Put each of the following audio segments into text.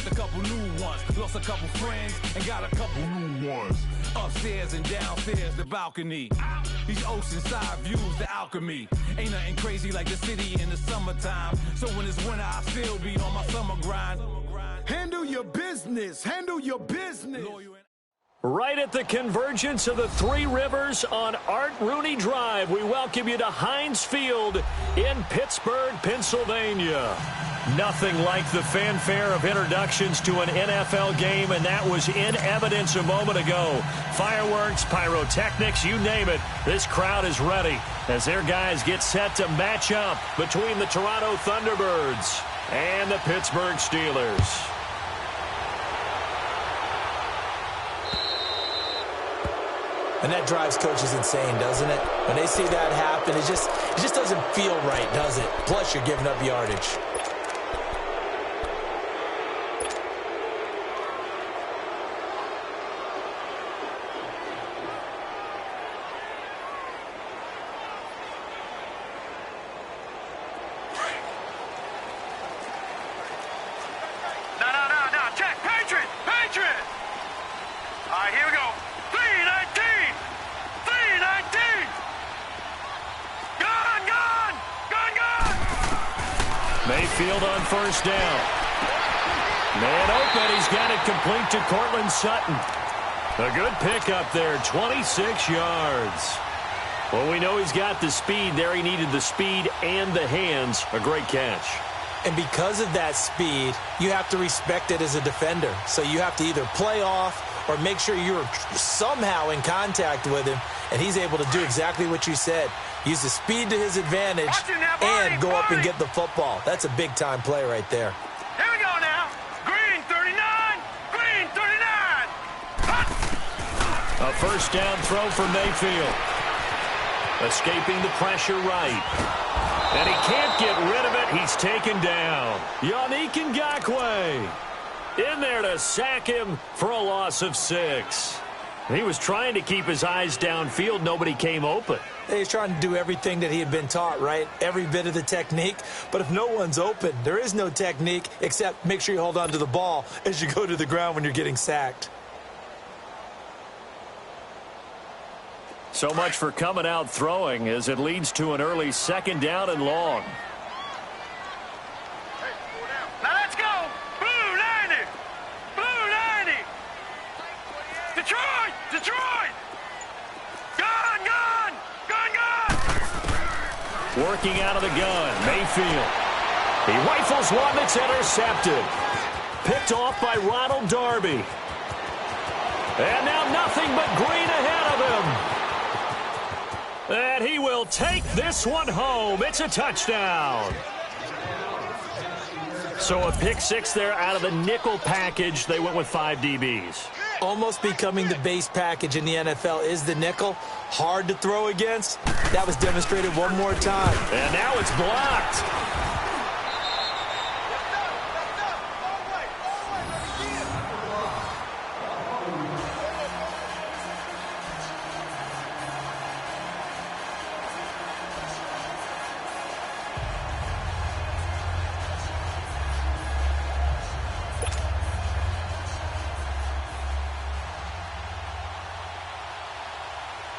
a couple new ones. Lost a couple friends and got a couple new ones. Upstairs and downstairs, the balcony. These oceanside views, the alchemy. Ain't nothing crazy like the city in the summertime. So when it's winter, I still be on my summer grind. Handle your business. Handle your business. Right at the convergence of the Three Rivers on Art Rooney Drive, we welcome you to Heinz Field in Pittsburgh, Pennsylvania. Nothing like the fanfare of introductions to an NFL game, and that was in evidence a moment ago. Fireworks, pyrotechnics, you name it. This crowd is ready as their guys get set to match up between the Toronto Thunderbirds and the Pittsburgh Steelers. And that drives coaches insane, doesn't it? When they see that happen, it just doesn't feel right, does it? Plus, you're giving up yardage. No. Check. Patriot. All right, here we go. 3-19. Gone. Mayfield on first down. Man open. He's got it complete to Cortland Sutton. A good pickup there, 26 yards. Well, we know he's got the speed there. He needed the speed and the hands. A great catch. And because of that speed, you have to respect it as a defender. So you have to either play off or make sure you're somehow in contact with him, and he's able to do exactly what you said. Use the speed to his advantage and go up and get the football. That's a big-time play right there. Here we go now. Green 39. A first down throw for Mayfield. Escaping the pressure right. And he can't get rid of it. He's taken down. Yannick Ngakoue in there to sack him for a loss of 6. He was trying to keep his eyes downfield. Nobody came open. He's trying to do everything that he had been taught, right? Every bit of the technique. But if no one's open, there is no technique except make sure you hold on to the ball as you go to the ground when you're getting sacked. So much for coming out throwing as it leads to an early second down and long. Now let's go. Blue 90. Detroit. Gone. Working out of the gun, Mayfield. He rifles one that's intercepted. Picked off by Ronald Darby. And now nothing but green ahead of him. And he will take this one home. It's a touchdown. So a pick 6 there out of the nickel package. They went with 5 DBs. Almost becoming the base package in the NFL is the nickel. Hard to throw against. That was demonstrated one more time. And now it's blocked.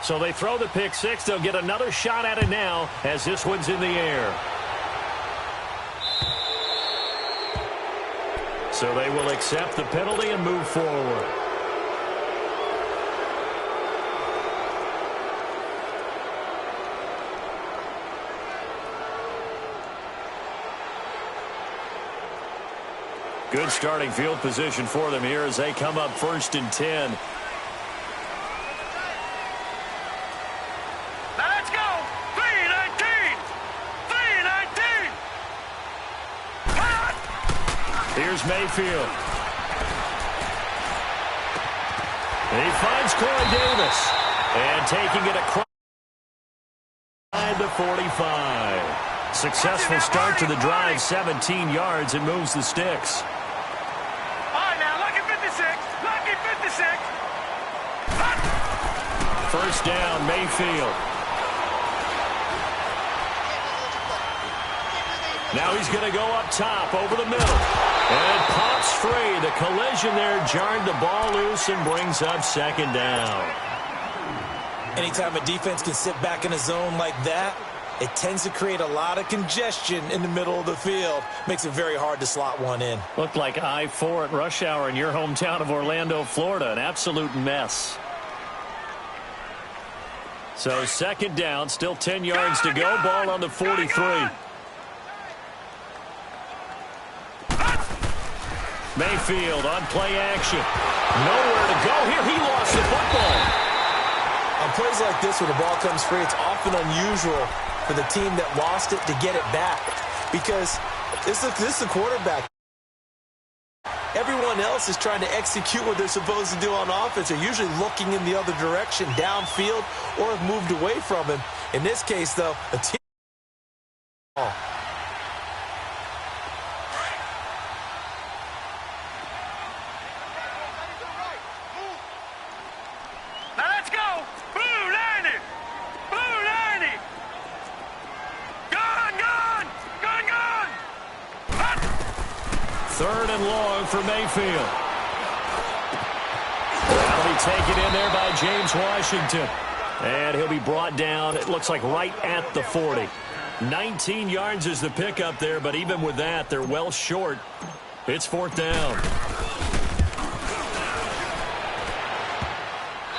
So they throw the pick 6. They'll get another shot at it now as this one's in the air. So they will accept the penalty and move forward. Good starting field position for them here as they come up 1st and 10. Here's Mayfield. He finds Corey Davis. And taking it across the 45. Successful start to the drive, 17 yards, and moves the sticks. All right, now, lucky 56. First down, Mayfield. Now he's going to go up top over the middle. And pops free. collision there jarred the ball loose and brings up second down. Anytime a defense can sit back in a zone like that, it tends to create a lot of congestion in the middle of the field. Makes it very hard to slot one in. Looked like I-4 at rush hour in your hometown of Orlando, Florida. An absolute mess. So second down, still 10 yards to go. Ball on the 43. Mayfield on play action. Nowhere to go here. He lost the football. On plays like this where the ball comes free, it's often unusual for the team that lost it to get it back, because this is the quarterback. Everyone else is trying to execute what they're supposed to do on offense. They're usually looking in the other direction, downfield, or have moved away from him. In this case, though, a team. Third and long for Mayfield. That'll be taken in there by James Washington. And he'll be brought down, it looks like, right at the 40. 19 yards is the pickup there, but even with that, they're well short. It's fourth down.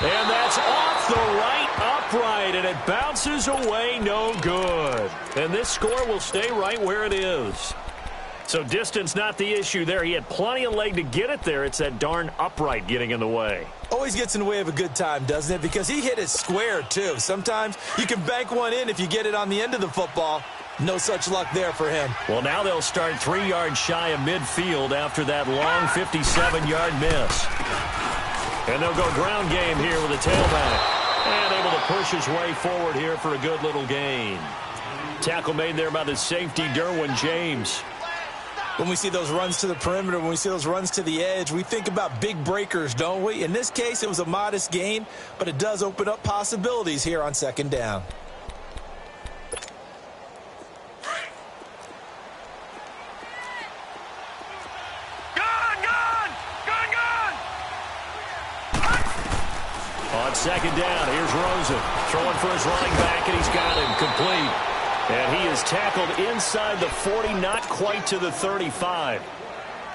And that's off the right upright, and it bounces away, no good. And this score will stay right where it is. So distance not the issue there. He had plenty of leg to get it there. It's that darn upright getting in the way. Always gets in the way of a good time, doesn't it? Because he hit it square, too. Sometimes you can bank one in if you get it on the end of the football. No such luck there for him. Well, now they'll start 3 yards shy of midfield after that long 57-yard miss. And they'll go ground game here with a tailback. And able to push his way forward here for a good little gain. Tackle made there by the safety, Derwin James. When we see those runs to the perimeter, when we see those runs to the edge, we think about big breakers, don't we? In this case, it was a modest gain, but it does open up possibilities here on second down. On second down, here's Rosen throwing for his running back, and he's got him complete. And he is tackled inside the 40, not quite to the 35.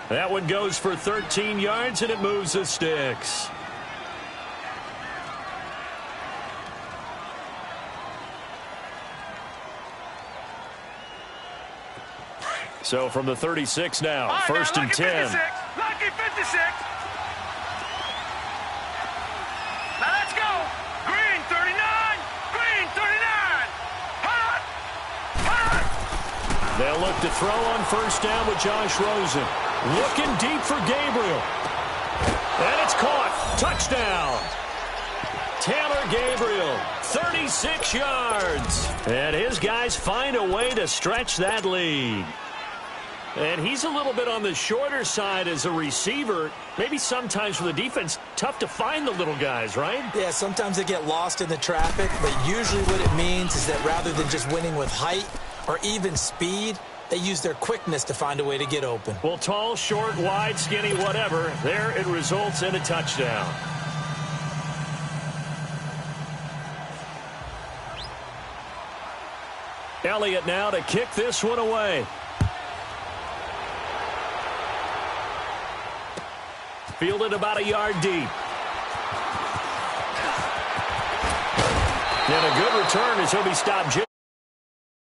That one goes for 13 yards, and it moves the sticks. So from the 36 now, first and 10. Lucky 56. Now let's go. Green 39. Green 39. They'll look to throw on first down with Josh Rosen. Looking deep for Gabriel. And it's caught. Touchdown. Taylor Gabriel, 36 yards. And his guys find a way to stretch that lead. And he's a little bit on the shorter side as a receiver. Maybe sometimes for the defense, tough to find the little guys, right? Yeah, sometimes they get lost in the traffic, but usually what it means is that rather than just winning with height or even speed, they use their quickness to find a way to get open. Well, tall, short, wide, skinny, whatever, there it results in a touchdown. Elliott now to kick this one away. Fielded about a yard deep. And a good return as he'll be stopped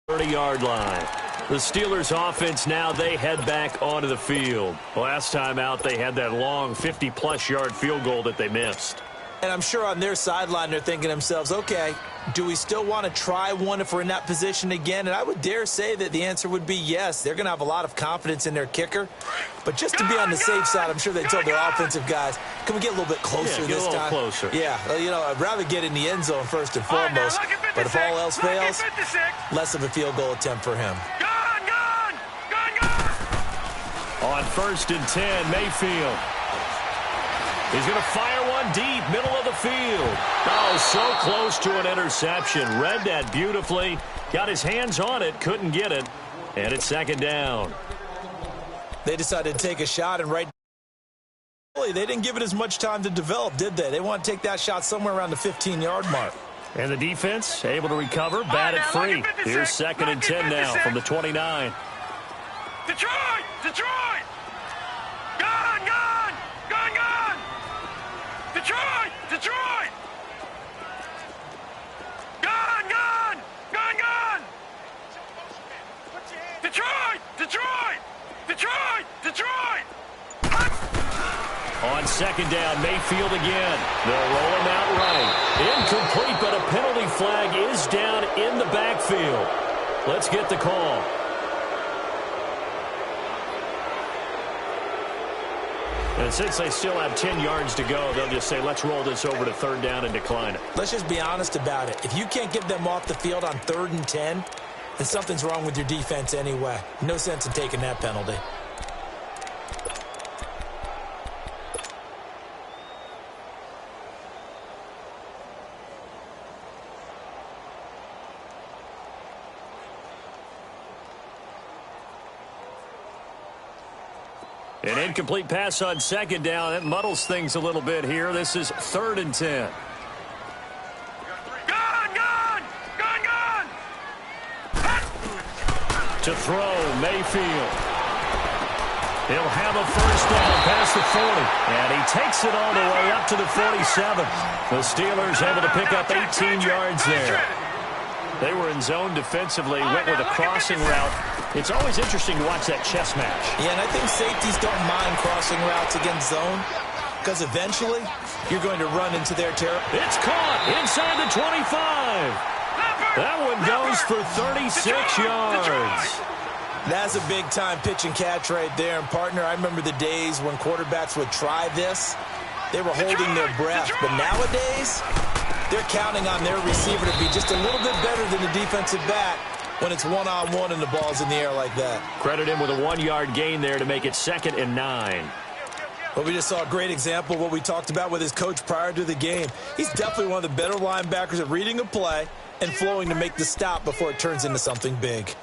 30-yard line. The Steelers offense now, they head back onto the field. Last time out, they had that long 50-plus yard field goal that they missed. And I'm sure on their sideline they're thinking to themselves, okay, do we still want to try one if we're in that position again? And I would dare say that the answer would be yes. They're going to have a lot of confidence in their kicker. But just to be on the safe side, I'm sure they told their offensive guys, can we get a little bit closer this time? Closer. Yeah, you know, I'd rather get in the end zone first and foremost. But if all else fails, less of a field goal attempt for him. On first and 10, Mayfield. He's going to fire one deep, middle of the field. Oh, so close to an interception. Read that beautifully. Got his hands on it, couldn't get it. And it's second down. They decided to take a shot and right They didn't give it as much time to develop, did they? They want to take that shot somewhere around the 15-yard mark. And the defense able to recover, bat it free. Here's 2nd and 10 now from the 29. Detroit! Detroit! Gone! Gone! Gone! Gone! Detroit! Detroit! Gone! Gone! Gone! Gone! Detroit! Detroit! Detroit! Detroit! On 2nd down, Mayfield again. They'll roll him out right. Incomplete, but a penalty flag is down in the backfield. Let's get the call. And since they still have 10 yards to go, they'll just say, let's roll this over to 3rd down and decline it. Let's just be honest about it. If you can't get them off the field on 3rd and 10, then something's wrong with your defense anyway. No sense in taking that penalty. An incomplete pass on 2nd down. That muddles things a little bit here. This is 3rd and 10. Gone! Gone! Gone! Gone! To throw, Mayfield. He'll have a 1st down past the 40. And he takes it all the way up to the 47. The Steelers able to pick up 18 yards there. They were in zone defensively, went with a crossing route. It's always interesting to watch that chess match. Yeah, and I think safeties don't mind crossing routes against zone because eventually you're going to run into their territory. It's caught inside the 25. That one goes for 36 yards. That's a big-time pitch and catch right there. And, partner, I remember the days when quarterbacks would try this. They were holding their breath. But nowadays, they're counting on their receiver to be just a little bit better than the defensive back when it's one-on-one and the ball's in the air like that. Credit him with a 1-yard gain there to make it 2nd and 9. Well, we just saw a great example of what we talked about with his coach prior to the game. He's definitely one of the better linebackers at reading a play and flowing to make the stop before it turns into something big.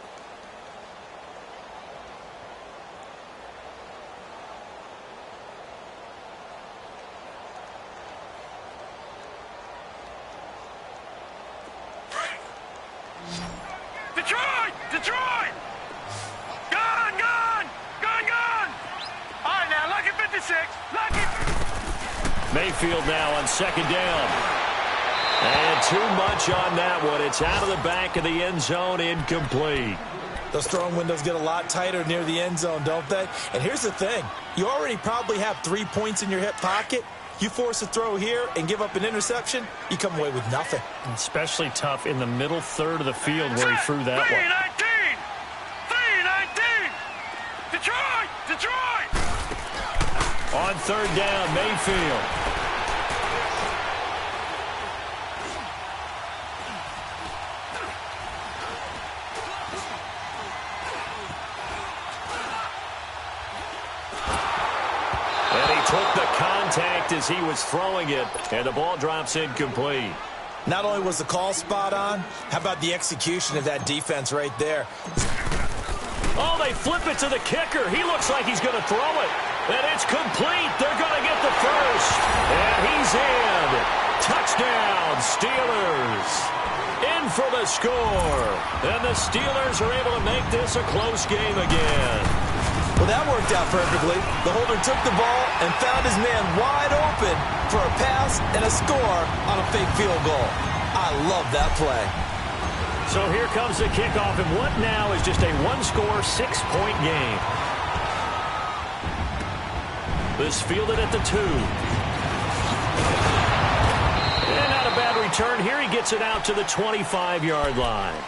Detroit! Detroit! Gone! Gone! Gone! Gone! All right, now, lucky 56. Lucky. Mayfield now on 2nd down. And too much on that one. It's out of the back of the end zone, incomplete. Those throwing windows get a lot tighter near the end zone, don't they? And here's the thing. You already probably have 3 points in your hip pocket. You force a throw here and give up an interception, you come away with nothing. Especially tough in the middle third of the field where he threw that 3-19! 3-19! Detroit! Detroit! On 3rd down, Mayfield. Took the contact as he was throwing it, and the ball drops incomplete. Not only was the call spot on, how about the execution of that defense right there? Oh, they flip it to the kicker. He looks like he's going to throw it, and it's complete. They're going to get the first, and he's in. Touchdown, Steelers. In for the score, and the Steelers are able to make this a close game again. Well, that worked out perfectly. The holder took the ball and found his man wide open for a pass and a score on a fake field goal. I love that play. So here comes the kickoff, and what now is just a one-score, 6-point game. This fielded at the 2. And not a bad return here. He gets it out to the 25-yard line.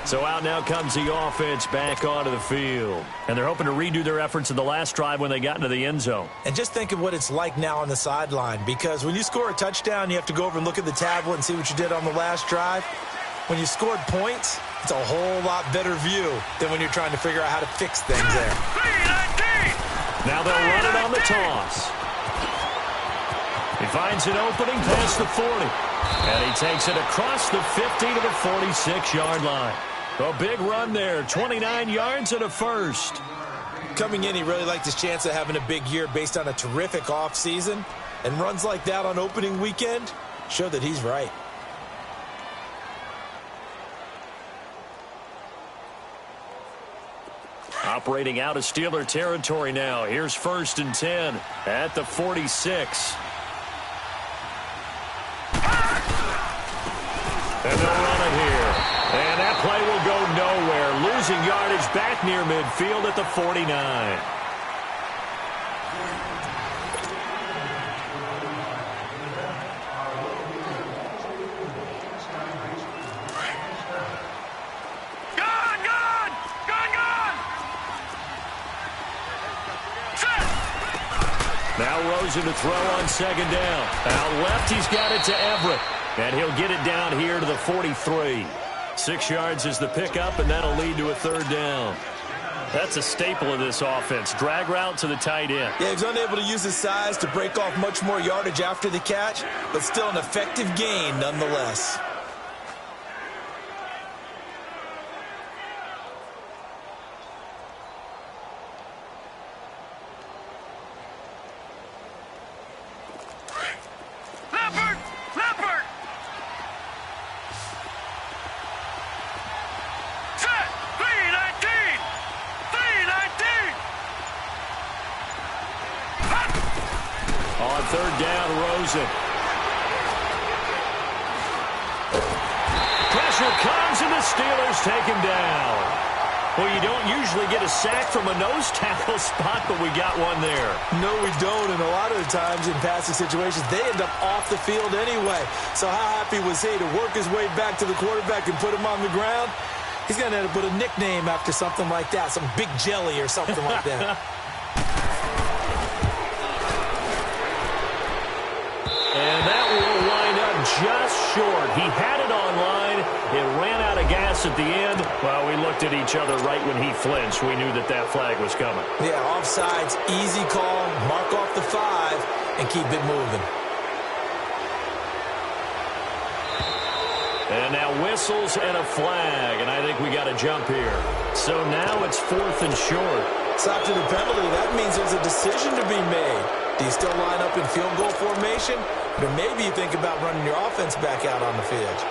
So out now comes the offense back onto the field. And they're hoping to redo their efforts in the last drive when they got into the end zone. And just think of what it's like now on the sideline, because when you score a touchdown, you have to go over and look at the tablet and see what you did on the last drive. When you scored points, it's a whole lot better view than when you're trying to figure out how to fix things there. Now they'll run it on the toss. He finds an opening past the 40. And he takes it across the 50 to the 46-yard line. A big run there, 29 yards and a first. coming in, he really liked his chance of having a big year based on a terrific offseason. And runs like that on opening weekend show that he's right. Operating out of Steeler territory now. Here's 1st and 10 at the 46. And they'll run it here. And that play will go nowhere. Losing yardage back near midfield at the 49. Now Rosen to throw on 2nd down. Out left, he's got it to Everett. And he'll get it down here to the 43. 6 yards is the pickup, and that'll lead to a 3rd down. That's a staple of this offense. Drag route to the tight end. Yeah, he's unable to use his size to break off much more yardage after the catch, but still an effective gain nonetheless. On 3rd down, Rosen. Pressure comes, and the Steelers take him down. Well, you don't usually get a sack from a nose tackle spot, but we got one there. No, we don't, and a lot of the times in passing situations, they end up off the field anyway. So how happy was he to work his way back to the quarterback and put him on the ground? He's going to have to put a nickname after something like that, some Big Jelly or something like that. And that will wind up just short. He had it on line. It ran out of gas at the end. Well, we looked at each other right when he flinched. We knew that that flag was coming. Yeah, offsides, easy call, mark off the 5, and keep it moving. And now whistles and a flag, and I think we got a jump here. So now it's 4th and short. It's after the penalty. That means there's a decision to be made. Do you still line up in field goal formation? Or maybe you think about running your offense back out on the field.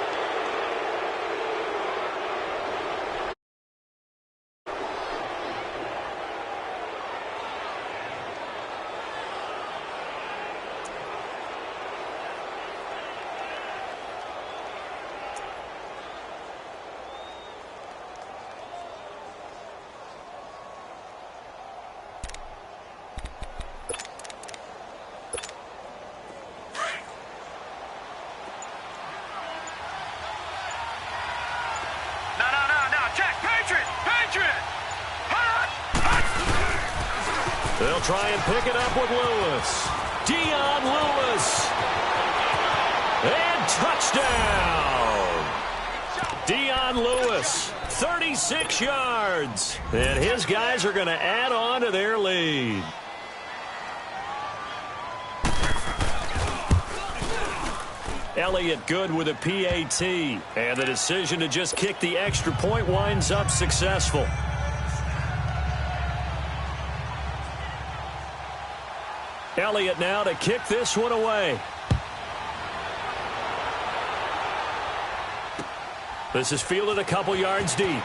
They'll try and pick it up with Lewis. Dion Lewis. And touchdown. Dion Lewis, 36 yards. And his guys are going to add on to their lead. Elliott good with a PAT. And the decision to just kick the extra point winds up successful. Elliott now to kick this one away. This is fielded a couple yards deep.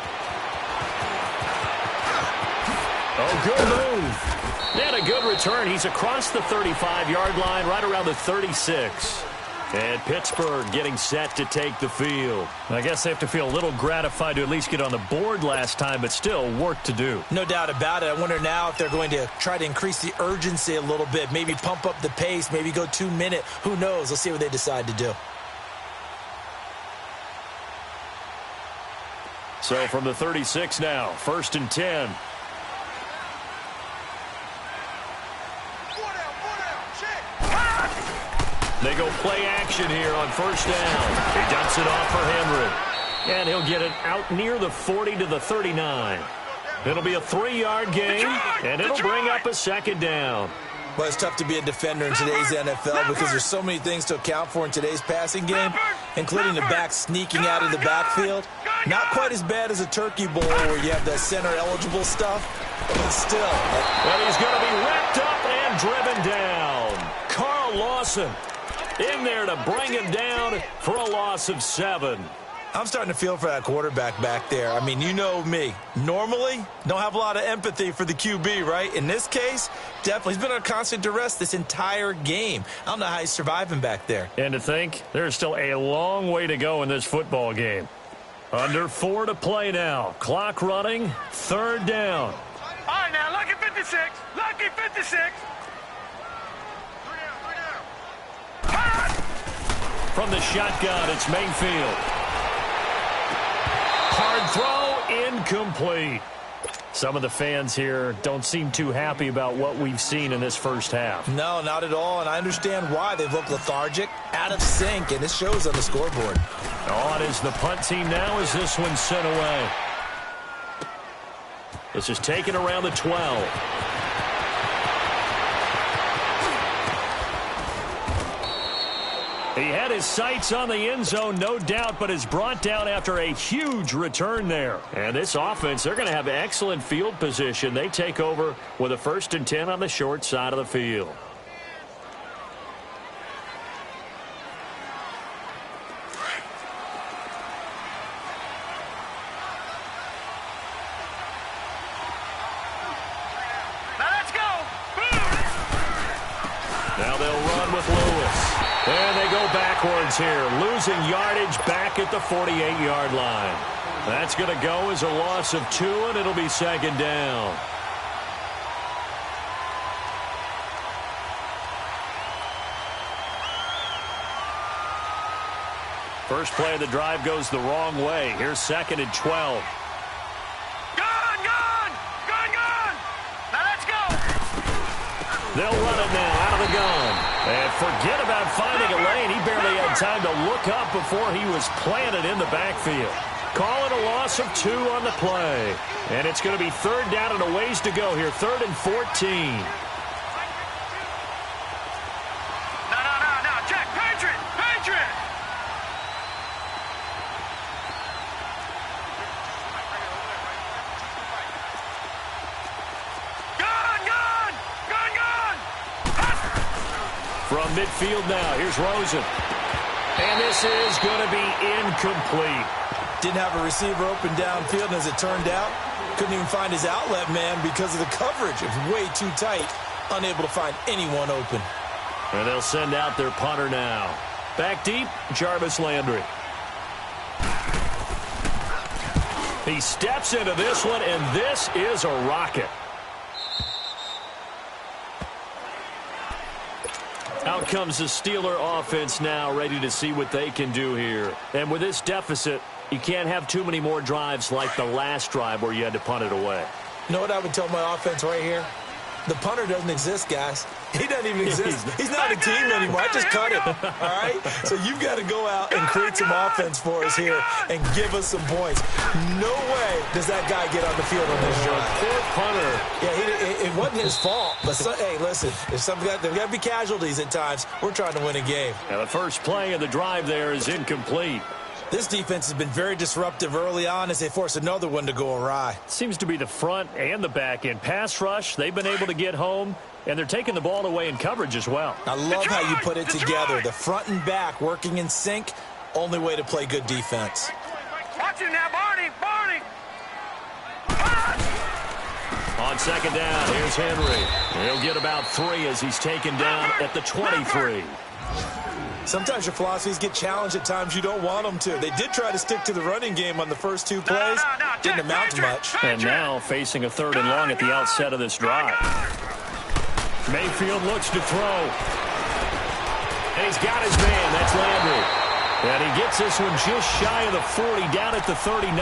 Oh, good move. And a good return. He's across the 35-yard line, right around the 36. And Pittsburgh getting set to take the field. I guess they have to feel a little gratified to at least get on the board last time, but still work to do. No doubt about it. I wonder now if they're going to try to increase the urgency a little bit, maybe pump up the pace, maybe go 2-minute. Who knows? Let's see what they decide to do. So from the 36 now, 1st and 10. They go play action here on 1st down. He dumps it off for Henry. And he'll get it out near the 40 to the 39. It'll be a 3-yard gain, and it'll bring up a 2nd down. Well, it's tough to be a defender in today's NFL because there's so many things to account for in today's passing game, including the back sneaking out of the backfield. Not quite as bad as a turkey bowl where you have the center-eligible stuff, But still. And he's going to be wrapped up and driven down. Carl Lawson in there to bring him down for a loss of 7. I'm starting to feel for that quarterback back there. I mean, you know me. Normally, don't have a lot of empathy for the QB, right? In this case, definitely. He's been under constant duress this entire game. I don't know how he's surviving back there. And to think, there's still a long way to go in this football game. Under 4 to play now. Clock running, 3rd down. All right, now, lucky 56. Lucky 56. From the shotgun, it's Mayfield. Hard throw, incomplete. Some of the fans here don't seem too happy about what we've seen in this first half. No, not at all, and I understand why. They've looked lethargic, out of sync, and it shows on the scoreboard. On is the punt team now as this one's sent away. This is taken around the 12. He had his sights on the end zone, no doubt, but is brought down after a huge return there. And this offense, they're going to have excellent field position. They take over with a 1st and 10 on the short side of the field. Now let's go. Now they'll run with Lewis. And they go backwards here, losing yardage back at the 48-yard line. That's going to go as a loss of 2, and it'll be 2nd down. First play of the drive goes the wrong way. Here's 2nd and 12. They'll run it now out of the gun. And forget about finding a lane. He barely had time to look up before he was planted in the backfield. Call it a loss of 2 on the play. And it's going to be 3rd down and a ways to go here. 3rd and 14. No, Jack, Patriot. From midfield now, here's Rosen. And this is going to be incomplete. Didn't have a receiver open downfield, and as it turned out, couldn't even find his outlet man because of the coverage. It was way too tight, unable to find anyone open. And they'll send out their punter now. Back deep, Jarvis Landry. He steps into this one, and this is a rocket. Out comes the Steeler offense now, ready to see what they can do here. And with this deficit, you can't have too many more drives like the last drive where you had to punt it away. You know what I would tell my offense right here? The punter doesn't exist, guys. He doesn't even exist. He's not a team anymore. I just cut him, all right? So you've got to go out and create some offense for us here and give us some points. No way does that guy get on the field on this drive. Poor punter. Yeah, it wasn't his fault. But, hey, listen, there's got to be casualties at times. We're trying to win a game. And the first play of the drive there is incomplete. This defense has been very disruptive early on as they force another one to go awry. Seems to be the front and the back end. Pass rush, they've been able to get home, and they're taking the ball away in coverage as well. I love how you put it together. The front and back working in sync, only way to play good defense. Watch it now, Barney. On 2nd down, here's Henry. He'll get about 3 as he's taken down at the 23. Sometimes your philosophies get challenged at times you don't want them to. They did try to stick to the running game on the first 2 plays. Didn't amount to much. And now facing a 3rd and long at the outset of this drive. Mayfield looks to throw. And he's got his man. That's Landry. And he gets this one just shy of the 40, down at the 39.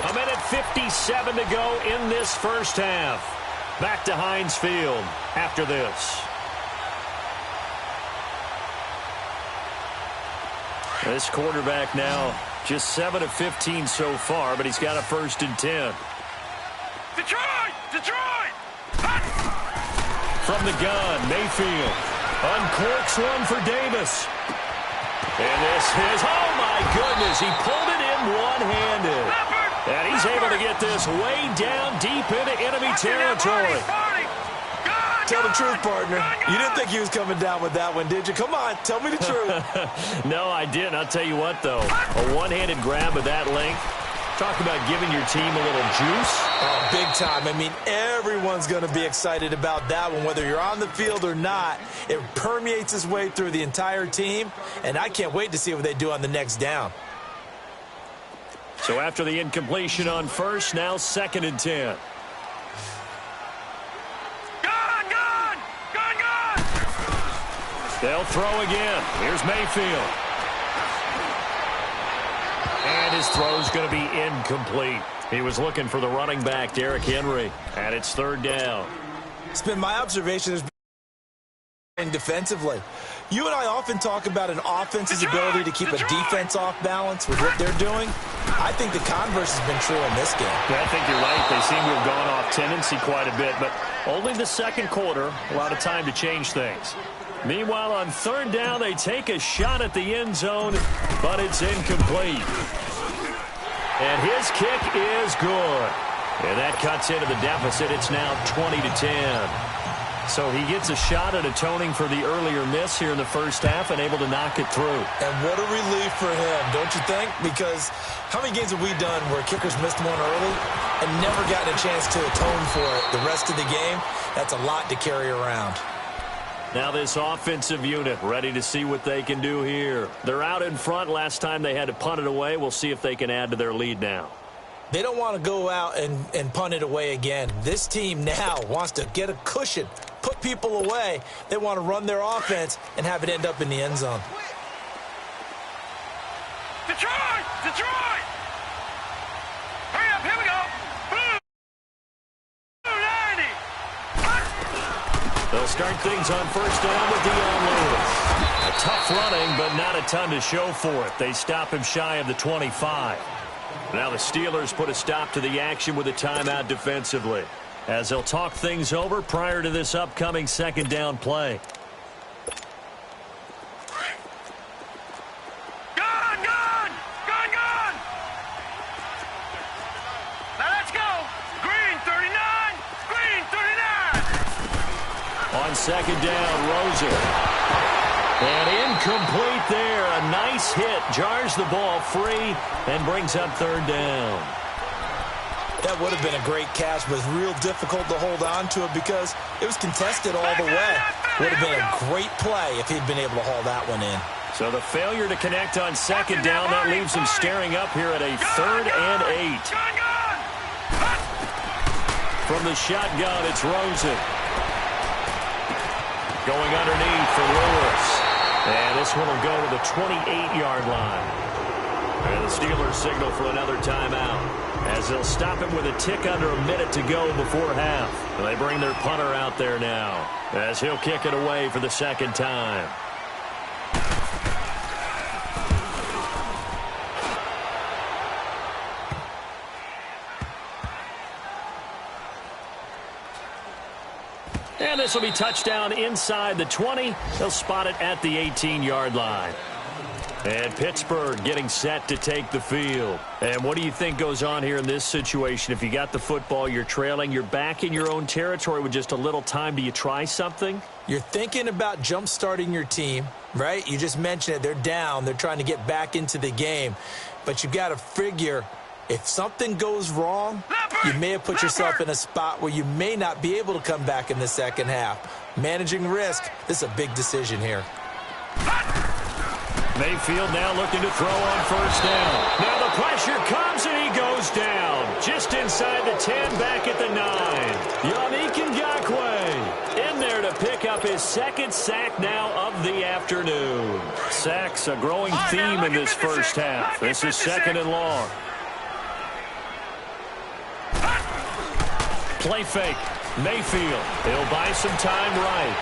A minute 57 to go in this first half. Back to Heinz Field after this. This quarterback now just 7 of 15 so far, but he's got a 1st and 10. Detroit! From the gun, Mayfield uncorks one for Davis. And this is, oh my goodness, he pulled it in one-handed. And he's able to get this way down deep into enemy territory. Tell the truth, partner. You didn't think he was coming down with that one, did you? Come on, tell me the truth. No, I didn't. I'll tell you what, though. A one-handed grab of that length. Talk about giving your team a little juice. Oh, big time. I mean, everyone's going to be excited about that one, whether you're on the field or not. It permeates its way through the entire team, and I can't wait to see what they do on the next down. So after the incompletion on first, now 2nd and 10. They'll throw again. Here's Mayfield. And his throw's going to be incomplete. He was looking for the running back, Derrick Henry. And it's 3rd down. It's been my observation defensively. You and I often talk about an offense's ability to keep a defense off balance with what they're doing. I think the converse has been true in this game. Yeah, I think you're right. They seem to have gone off tendency quite a bit, but only the 2nd quarter, a lot of time to change things. Meanwhile, on 3rd down, they take a shot at the end zone, but it's incomplete. And his kick is good. And that cuts into the deficit. It's now 20-10. So he gets a shot at atoning for the earlier miss here in the first half and able to knock it through. And what a relief for him, don't you think? Because how many games have we done where kickers missed one early and never gotten a chance to atone for it the rest of the game? That's a lot to carry around. Now this offensive unit ready to see what they can do here. They're out in front. Last time they had to punt it away. We'll see if they can add to their lead now. They don't want to go out and punt it away again. This team now wants to get a cushion, put people away. They want to run their offense and have it end up in the end zone. Detroit! Detroit! Hurry up, here we go! Blue 90! They'll start things on 1st down with Dion Lewis. A tough running, but not a ton to show for it. They stop him shy of the 25. Now the Steelers put a stop to the action with a timeout defensively, as they'll talk things over prior to this upcoming 2nd down play. Gone! Gone! Gone! Gone! Now let's go! Green 39! Green 39! On 2nd down, Rosen. And incomplete there. A nice hit. Jars the ball free and brings up 3rd down. That would have been a great catch, but real difficult to hold on to it because it was contested all the way. Would have been a great play if he'd been able to haul that one in. So the failure to connect on 2nd down, that leaves him staring up here at a 3rd and 8. From the shotgun, it's Rosen. Going underneath for Lewis. And this one will go to the 28-yard line. And the Steelers signal for another timeout, as they'll stop him with a tick under a minute to go before half. And they bring their punter out there now, as he'll kick it away for the 2nd time. And this will be touchdown inside the 20. They'll spot it at the 18-yard line. And Pittsburgh getting set to take the field. And what do you think goes on here in this situation? If you got the football, you're trailing, you're back in your own territory with just a little time. Do you try something? You're thinking about jump-starting your team, right? You just mentioned it. They're down. They're trying to get back into the game. But you've got to figure, if something goes wrong, you may have put yourself in a spot where you may not be able to come back in the second half. Managing risk, this is a big decision here. Mayfield now looking to throw on 1st down. Now the pressure comes and he goes down. Just inside the 10, back at the 9. Yannick Ngakoue in there to pick up his 2nd sack now of the afternoon. Sacks a growing theme in this first half. This is 2nd and long. Play fake. Mayfield. He'll buy some time right.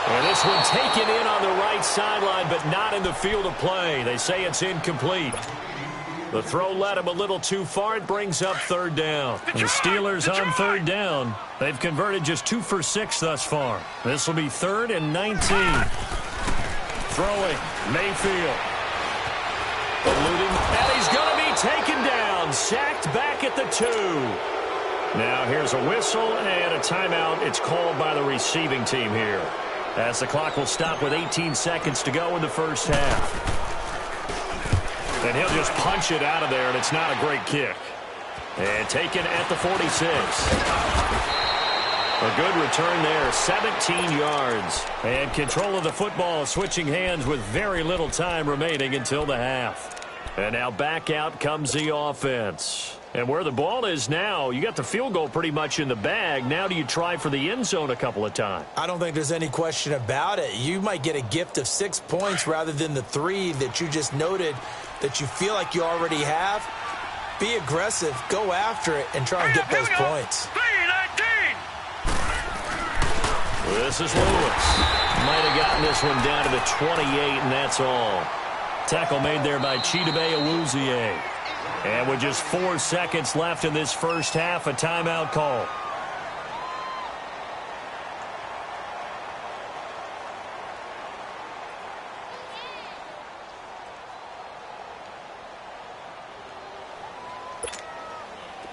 And this one taken in on the right sideline, but not in the field of play. They say it's incomplete. The throw led him a little too far. It brings up 3rd down. And the Steelers on 3rd down. They've converted just 2 for 6 thus far. This will be 3rd and 19. Throwing. Mayfield. Eluding. And he's going to be taken down. down, sacked back at the 2. Now here's a whistle and a timeout. It's called by the receiving team here, as the clock will stop with 18 seconds to go in the first half. And he'll just punch it out of there, and it's not a great kick. And taken at the 46. A good return there, 17 yards. And control of the football switching hands with very little time remaining until the half. And now back out comes the offense. And where the ball is now, you got the field goal pretty much in the bag. Now do you try for the end zone a couple of times? I don't think there's any question about it. You might get a gift of 6 points rather than the 3 that you just noted that you feel like you already have. Be aggressive, go after it, and try and get those points. 3-19. This is Lewis. Might have gotten this one down to the 28, and that's all. Tackle made there by Chidobe Awuzie. And with just 4 seconds left in this first half, a timeout call.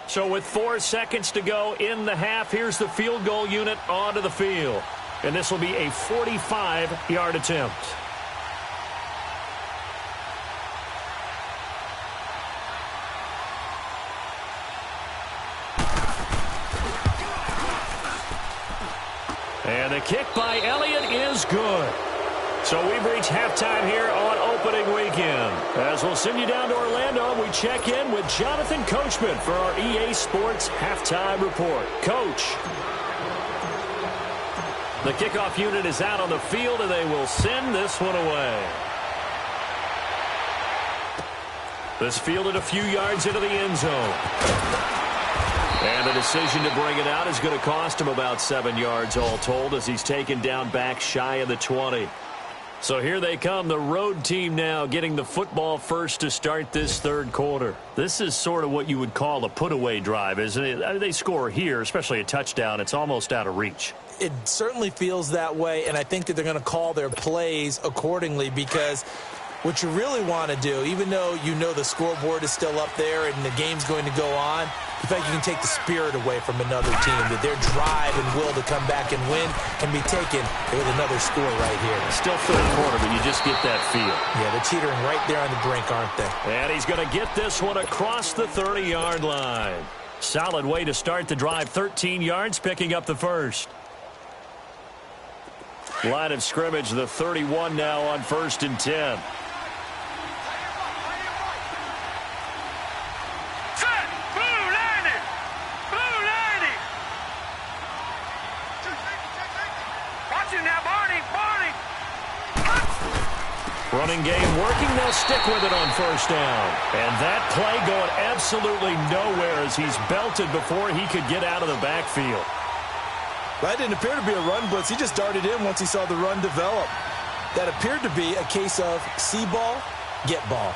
So with 4 seconds to go in the half, here's the field goal unit onto the field. And this will be a 45-yard attempt. And the kick by Elliott is good. So we've reached halftime here on opening weekend. As we'll send you down to Orlando, we check in with Jonathan Coachman for our EA Sports Halftime Report. Coach. The kickoff unit is out on the field, and they will send this one away. This fielded a few yards into the end zone. And the decision to bring it out is going to cost him about 7 yards all told, as he's taken down back shy of the 20. So here they come, the road team now getting the football first to start this third quarter. This is sort of what you would call a put-away drive, isn't it? I mean, they score here, especially a touchdown. It's almost out of reach. It certainly feels that way, and I think that they're going to call their plays accordingly, because what you really want to do, even though you know the scoreboard is still up there and the game's going to go on, you think you can take the spirit away from another team, that their drive and will to come back and win can be taken with another score right here. Still third quarter, but you just get that feel. Yeah, they're teetering right there on the brink, aren't they? And he's going to get this one across the 30-yard line. Solid way to start the drive, 13 yards, picking up the first. Line of scrimmage, the 31 now on 1st and 10. Running game working, they'll stick with it on 1st down. And that play going absolutely nowhere as he's belted before he could get out of the backfield. That didn't appear to be a run blitz. He just darted in once he saw the run develop. That appeared to be a case of see ball, get ball.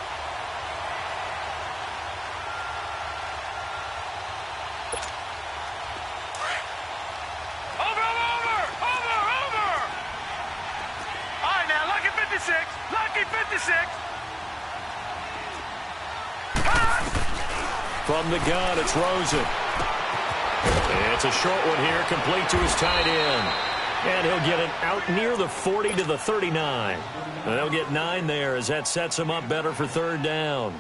From the gun, it's Rosen. It's a short one here, complete to his tight end. And he'll get it out near the 40 to the 39. And they'll get 9 there as that sets him up better for 3rd down.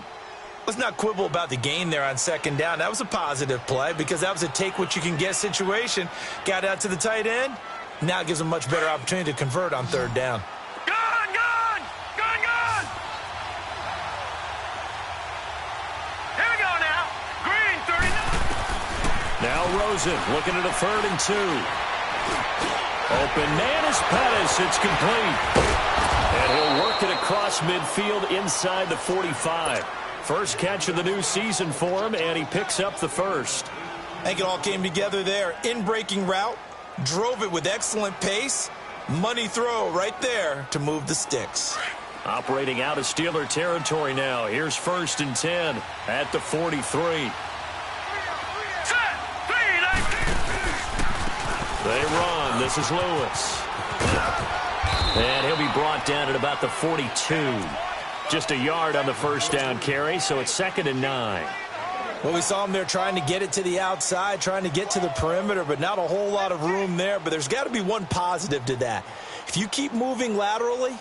Let's not quibble about the gain there on 2nd down. That was a positive play because that was a take-what-you-can-get situation. Got out to the tight end. Now it gives him a much better opportunity to convert on 3rd down. Now Rosen looking at a 3rd and 2. Open man is Pettis. It's complete. And he'll work it across midfield inside the 45. First catch of the new season for him, and he picks up the first. I think it all came together there. In-breaking route, drove it with excellent pace. Money throw right there to move the sticks. Operating out of Steeler territory now. Here's 1st and 10 at the 43. They run. This is Lewis. And he'll be brought down at about the 42. Just a yard on the 1st down carry, so it's 2nd and 9. Well, we saw him there trying to get it to the outside, trying to get to the perimeter, but not a whole lot of room there. But there's got to be one positive to that. If you keep moving laterally,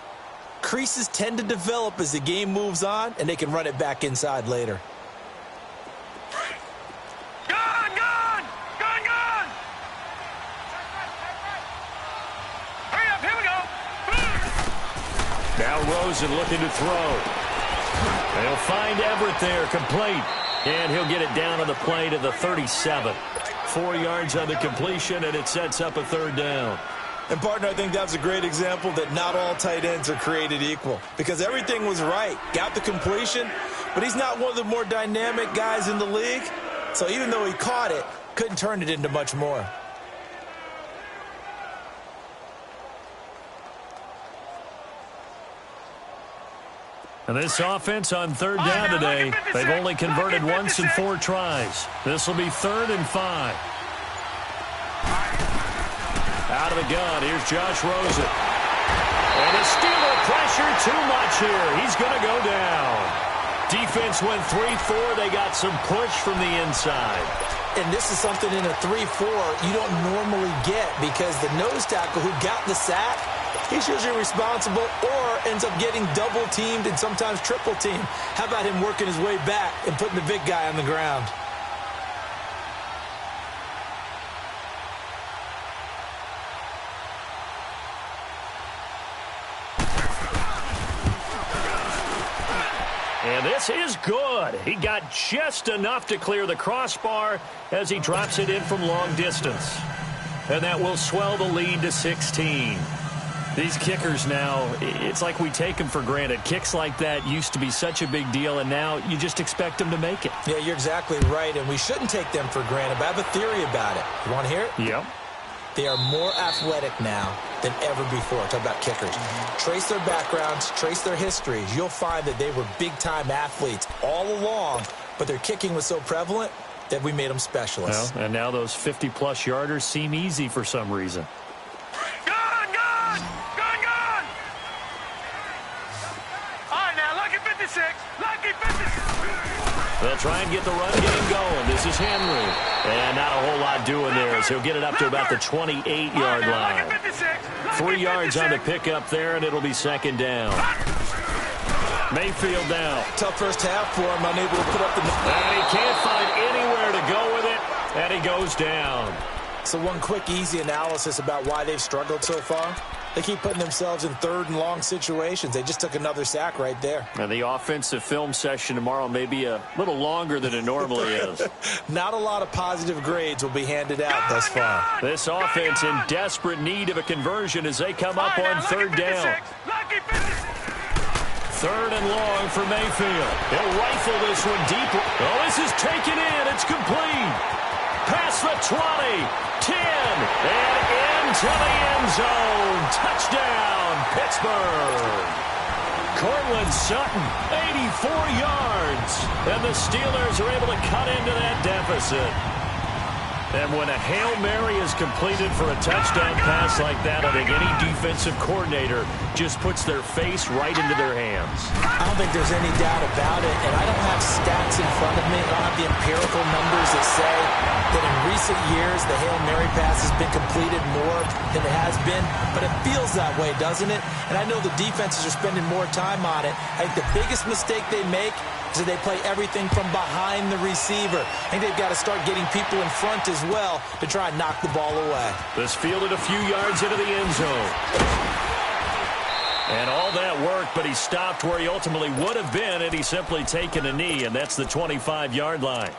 creases tend to develop as the game moves on, and they can run it back inside later. Now Rosen looking to throw. They'll find Everett there, complete. And he'll get it down on the play to the 37. 4 yards on the completion, and it sets up a third down. And, partner, I think that's a great example that not all tight ends are created equal. Because everything was right. Got the completion, but he's not one of the more dynamic guys in the league. So even though he caught it, couldn't turn it into much more. And this offense on third down today, they've only converted once in 4 tries. This will be 3rd and 5. Out of the gun, here's Josh Rosen. And the Steeler pressure too much here. He's going to go down. Defense went 3-4. They got some push from the inside. And this is something in a 3-4 you don't normally get because the nose tackle who got the sack, he's usually responsible or ends up getting double-teamed and sometimes triple-teamed. How about him working his way back and putting the big guy on the ground? And this is good. He got just enough to clear the crossbar as he drops it in from long distance. And that will swell the lead to 16. These kickers now, it's like we take them for granted. Kicks like that used to be such a big deal, and now you just expect them to make it. Yeah, you're exactly right, and we shouldn't take them for granted, but I have a theory about it. You want to hear it? Yep. They are more athletic now than ever before. Talk about kickers. Trace their backgrounds, trace their histories. You'll find that they were big-time athletes all along, but their kicking was so prevalent that we made them specialists. Well, and now those 50-plus yarders seem easy for some reason. They'll try and get the run game going. This is Henry. And not a whole lot doing there as he'll get it up to about the 28-yard line. 3 yards on the pickup there, and it'll be 2nd down. Mayfield now. Tough first half for him, unable to put up the... And he can't find anywhere to go with it, and he goes down. So one quick, easy analysis about why they've struggled so far. They keep putting themselves in 3rd and long situations. They just took another sack right there. And the offensive film session tomorrow may be a little longer than it normally is. Not a lot of positive grades will be handed out thus far. This offense in desperate need of a conversion as they come up on 3rd down. 3rd and long for Mayfield. He'll rifle this one deep. Oh, this is taken in. It's complete. Past the 20, 10, and into the end zone. Touchdown, Pittsburgh. Cortland Sutton, 84 yards. And the Steelers are able to cut into that deficit. And when a Hail Mary is completed for a touchdown pass like that, I think any defensive coordinator just puts their face right into their hands. I don't think there's any doubt about it, and I don't have stats in front of me. I don't have the empirical numbers that say that in recent years the Hail Mary pass has been completed more than it has been, but it feels that way, doesn't it? And I know the defenses are spending more time on it. I think the biggest mistake they make is that they play everything from behind the receiver. I think they've got to start getting people in front as well to try and knock the ball away. This fielded a few yards into the end zone. And all that worked, but he stopped where he ultimately would have been had he simply taken a knee, and that's the 25-yard line.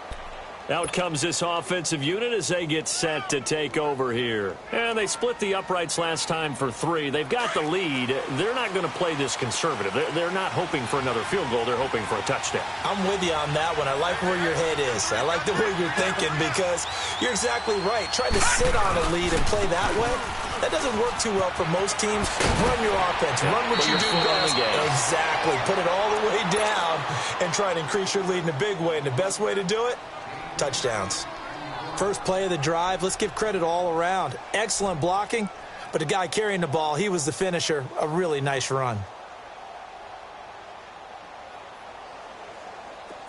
Out comes this offensive unit as they get set to take over here. And they split the uprights last time for 3. They've got the lead. They're not going to play this conservative. They're not hoping for another field goal. They're hoping for a touchdown. I'm with you on that one. I like where your head is. I like the way you're thinking because you're exactly right. Trying to sit on a lead and play that way, that doesn't work too well for most teams. Run your offense. Run what you do best. Exactly. Put it all the way down and try and increase your lead in a big way. And the best way to do it? Touchdowns. First play of the drive, let's give credit all around. Excellent blocking, but the guy carrying the ball, he was the finisher. A really nice run.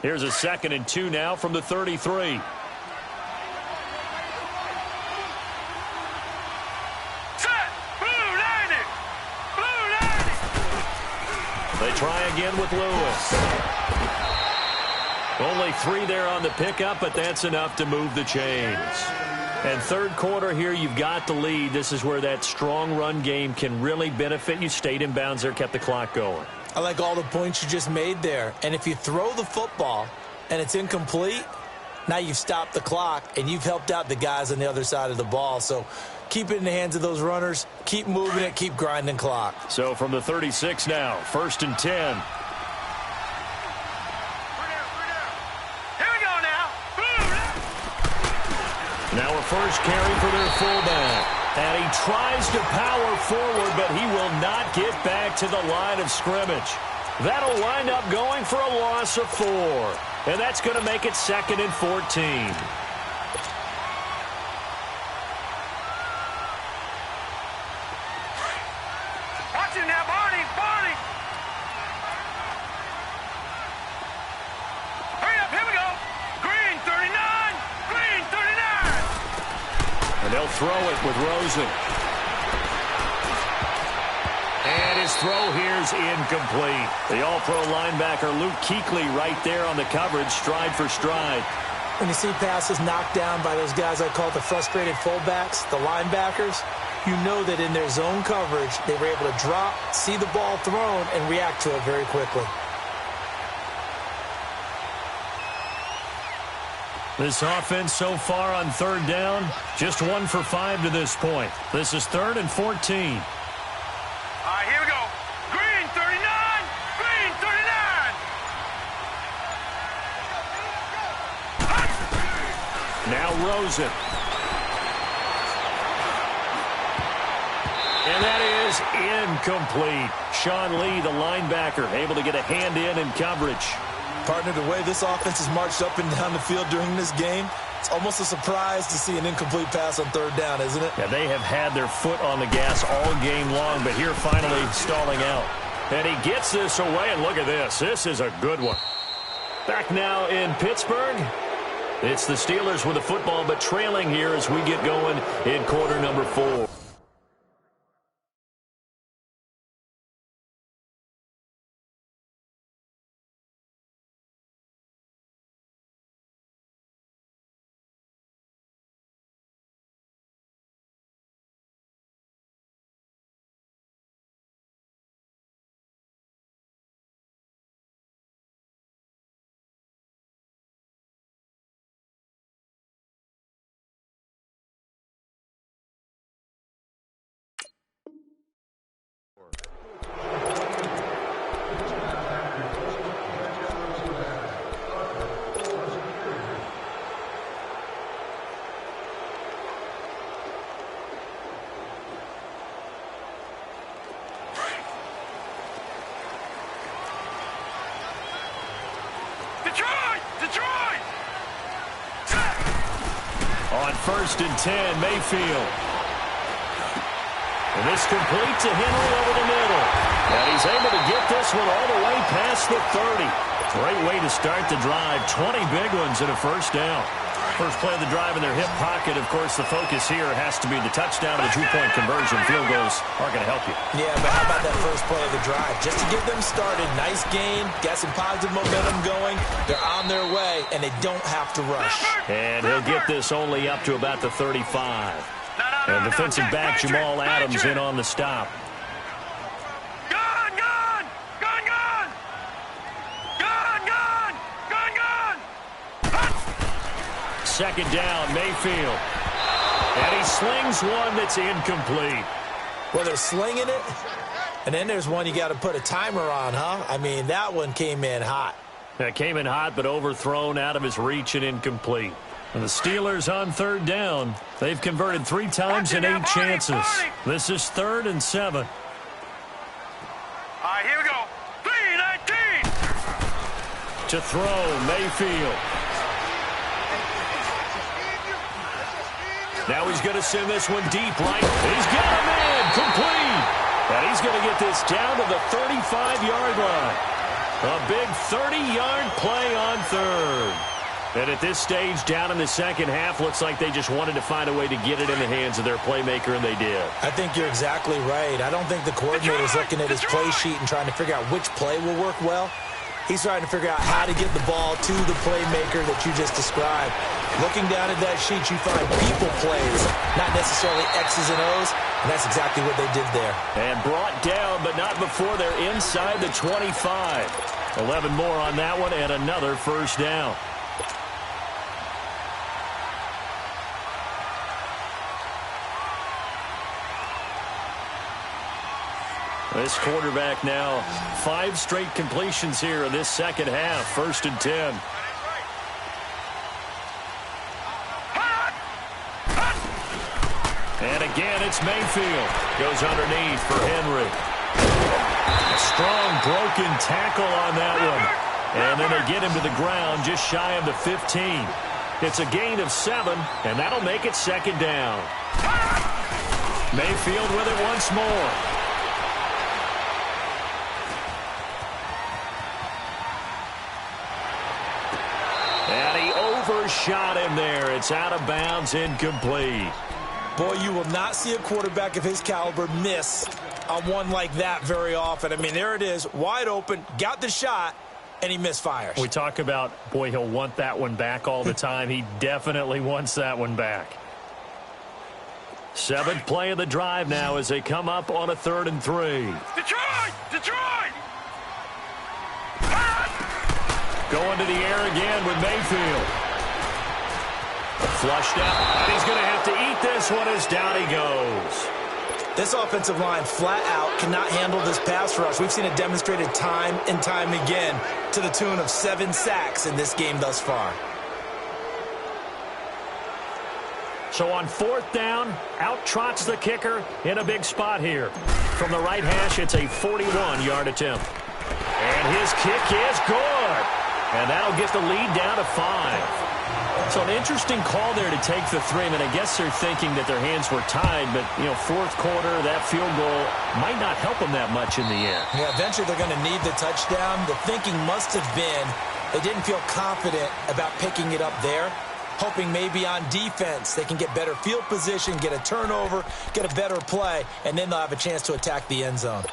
Here's a 2nd and 2 now from the 33. They try again with Lewis. Only 3 there on the pickup, but that's enough to move the chains. And third quarter here, you've got the lead. This is where that strong run game can really benefit you. Stayed in bounds there, kept the clock going. I like all the points you just made there. And if you throw the football and it's incomplete, now you've stopped the clock and you've helped out the guys on the other side of the ball. So keep it in the hands of those runners. Keep moving it. Keep grinding clock. So from the 36 now, 1st and 10. Here we go now. Now a first carry for their fullback. And he tries to power forward, but he will not get back to the line of scrimmage. That'll wind up going for a loss of 4. And that's going to make it 2nd and 14. Watch him now, Barney. Hurry up, here we go. Green 39. And they'll throw it with Rosen. And his throw here's incomplete. The all-pro linebacker Luke Kuechly right there on the coverage, stride for stride. When you see passes knocked down by those guys I call the frustrated fullbacks, the linebackers, you know that in their zone coverage, they were able to drop, see the ball thrown, and react to it very quickly. This offense so far on 3rd down, just 1 for 5 to this point. This is 3rd and 14. All right, here we go. Green 39. Now Rosen. And that is incomplete. Sean Lee, the linebacker, able to get a hand in coverage. Partner, the way this offense has marched up and down the field during this game, it's almost a surprise to see an incomplete pass on 3rd down, isn't it? Yeah, they have had their foot on the gas all game long, but here finally stalling out. And he gets this away, and look at this. This is a good one. Back now in Pittsburgh. It's the Steelers with the football, but trailing here as we get going in quarter number 4. Detroit! On 1st and 10, Mayfield. And this complete to Henry over the middle. And he's able to get this one all the way past the 30. Great way to start the drive. 20 big ones and a first down. First play of the drive in their hip pocket. Of course, the focus here has to be the touchdown and the 2-point conversion. Field goals aren't going to help you. Yeah, but how about that first play of the drive? Just to get them started, nice gain, got some positive momentum going. They're on their way, and they don't have to rush. And he'll get this only up to about the 35. And defensive back Jamal Adams in on the stop. Second down, Mayfield. And he slings one that's incomplete. Well, they're slinging it, and then there's one you got to put a timer on, huh? I mean, that one came in hot. That came in hot, but overthrown, out of his reach and incomplete. And the Steelers on 3rd down. They've converted 3 times in 8 chances. This is 3rd and 7. All right, here we go. 3-19. To throw, Mayfield. Now he's going to send this one deep right. He's got him in, complete. And he's going to get this down to the 35-yard line. A big 30-yard play on third. And at this stage, down in the second half, looks like they just wanted to find a way to get it in the hands of their playmaker, and they did. I think you're exactly right. I don't think the coordinator's looking at his play sheet and trying to figure out which play will work well. He's trying to figure out how to get the ball to the playmaker that you just described. Looking down at that sheet, you find people plays, not necessarily X's and O's, and that's exactly what they did there. And brought down, but not before they're inside the 25. 11 more on that one, and another first down. This quarterback now, 5 straight completions here in this second half. 1st and 10. And again, it's Mayfield. Goes underneath for Henry. A strong broken tackle on that one. And then they get him to the ground just shy of the 15. It's a gain of 7, and that'll make it 2nd down. Mayfield with it once more. And he overshot him there. It's out of bounds, incomplete. Boy, you will not see a quarterback of his caliber miss on one like that very often. I mean, there it is, wide open, got the shot, and he misfires. We talk about, boy, he'll want that one back all the time. He definitely wants that one back. 7th play of the drive now as they come up on a 3rd and 3. Detroit! Detroit! Going to the air again with Mayfield. Flushed out, and he's going to have to eat this one as down he goes. This offensive line flat out cannot handle this pass rush. We've seen it demonstrated time and time again to the tune of 7 sacks in this game thus far. So on 4th down, out trots the kicker in a big spot here. From the right hash, it's a 41-yard attempt. And his kick is good. And that'll get the lead down to 5. So an interesting call there to take the 3. I mean, I guess they're thinking that their hands were tied, but, you know, 4th quarter, that field goal might not help them that much in the end. Yeah, eventually they're going to need the touchdown. The thinking must have been they didn't feel confident about picking it up there, hoping maybe on defense they can get better field position, get a turnover, get a better play, and then they'll have a chance to attack the end zone.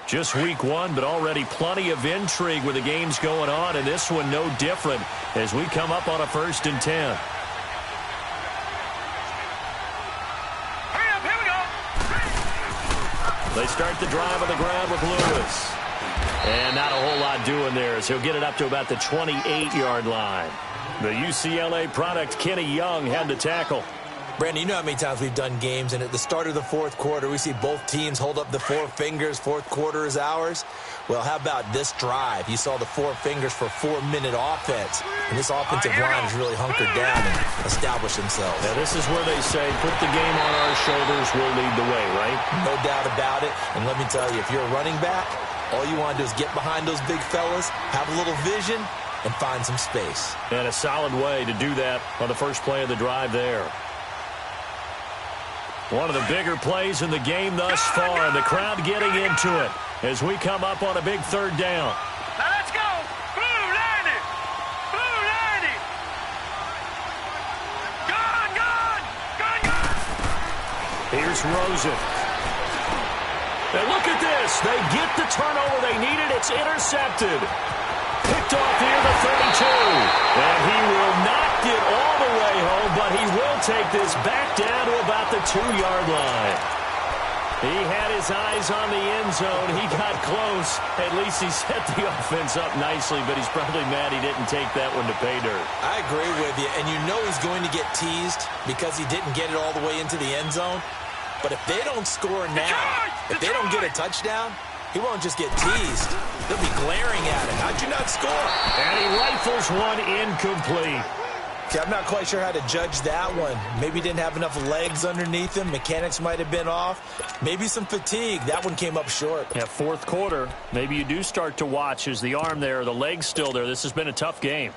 Just week 1, but already plenty of intrigue with the games going on, and this one no different as we come up on a 1st and 10. Hurry up, here we go. They start the drive on the ground with Lewis. And not a whole lot doing there as he'll get it up to about the 28-yard line. The UCLA product, Kenny Young, had the tackle. Brandon, you know how many times we've done games, and at the start of the 4th quarter, we see both teams hold up the 4 fingers, 4th quarter is ours. Well, how about this drive? You saw the 4 fingers for 4-minute offense, and this offensive line has really hunkered down and established themselves. Now, this is where they say, put the game on our shoulders, we'll lead the way, right? No doubt about it, and let me tell you, if you're a running back, all you want to do is get behind those big fellas, have a little vision, and find some space. And a solid way to do that on the first play of the drive there. One of the bigger plays in the game thus far, and the crowd getting into it as we come up on a big 3rd down. Now let's go. Blue 90. Blue 90. Gone, gone. Gone, gone. Here's Rosen. And look at this. They get the turnover they needed. It's intercepted. Picked off near the 32. And he will not get all the way home, but he will take this back down to about the 2-yard line. He had his eyes on the end zone. He got close. At least he set the offense up nicely, but he's probably mad he didn't take that one to pay dirt. I agree with you, and you know he's going to get teased because he didn't get it all the way into the end zone. But if they don't score now, if they don't get a touchdown, he won't just get teased. They'll be glaring at him. How'd you not score? And he rifles one incomplete. See, I'm not quite sure how to judge that one. Maybe he didn't have enough legs underneath him. Mechanics might have been off. Maybe some fatigue. That one came up short. Yeah, 4th quarter. Maybe you do start to watch as the arm there, the leg's still there. This has been a tough game.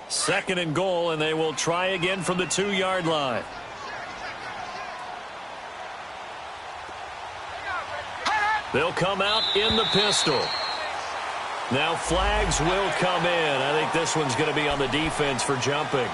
Second and goal, and they will try again from the 2-yard line. They'll come out in the pistol. Now flags will come in. I think this one's going to be on the defense for jumping.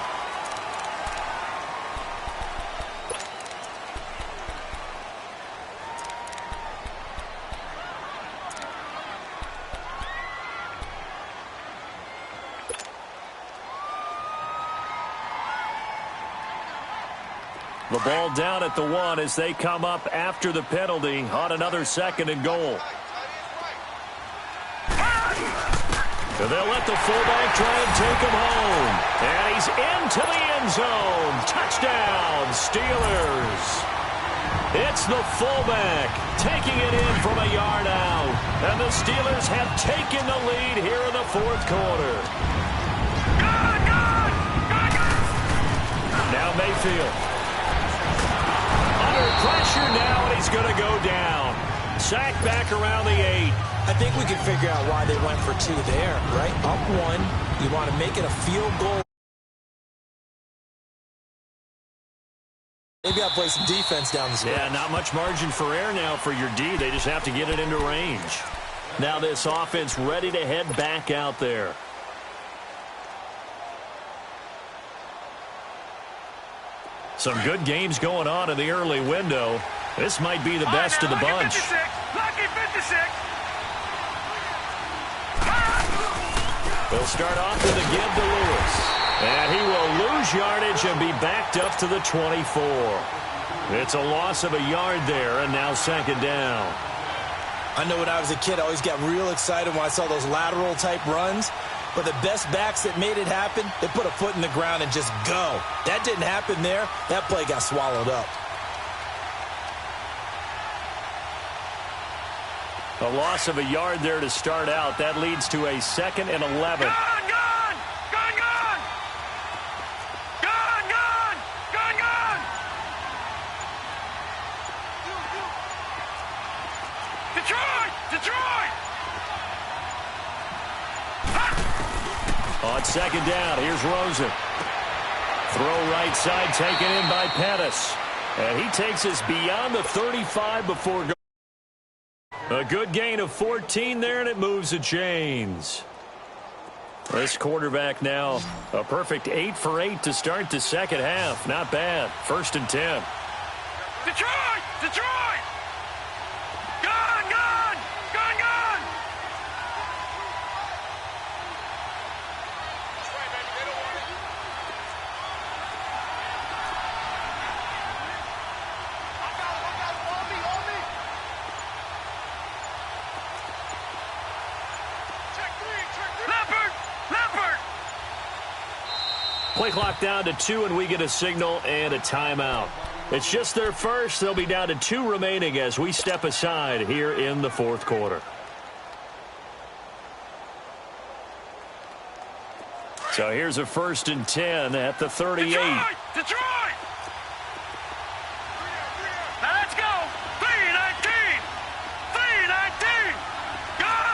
The ball down at the 1 as they come up after the penalty on another 2nd and goal. They'll let the fullback try and take him home. And he's into the end zone. Touchdown, Steelers. It's the fullback taking it in from a yard out. And the Steelers have taken the lead here in the 4th quarter. Now Mayfield. Under pressure now, and he's going to go down. Sacked back around the 8. I think we can figure out why they went for 2 there, right? Up 1, you want to make it a field goal. Maybe I'll play some defense down the stretch. Yeah, not much margin for error now for your D. They just have to get it into range. Now this offense ready to head back out there. Some good games going on in the early window. This might be the best of the bunch. Lucky 56. They'll start off with a give to Lewis. And he will lose yardage and be backed up to the 24. It's a loss of a yard there, and now 2nd down. I know when I was a kid, I always got real excited when I saw those lateral-type runs. But the best backs that made it happen, they put a foot in the ground and just go. That didn't happen there. That play got swallowed up. A loss of a yard there to start out. That leads to a 2nd and 11. Gone! Detroit! On 2nd down, here's Rosen. Throw right side taken in by Pettis. And he takes us beyond the 35 before going. A good gain of 14 there, and it moves the chains. This quarterback now a perfect 8 for 8 to start the 2nd half. Not bad. 1st and 10. Detroit! Gone! Play clock down to 2, and we get a signal and a timeout. It's just their first. They'll be down to 2 remaining as we step aside here in the 4th quarter. So here's a 1st and 10 at the 38. Detroit! Now let's go! 3-19! Gone!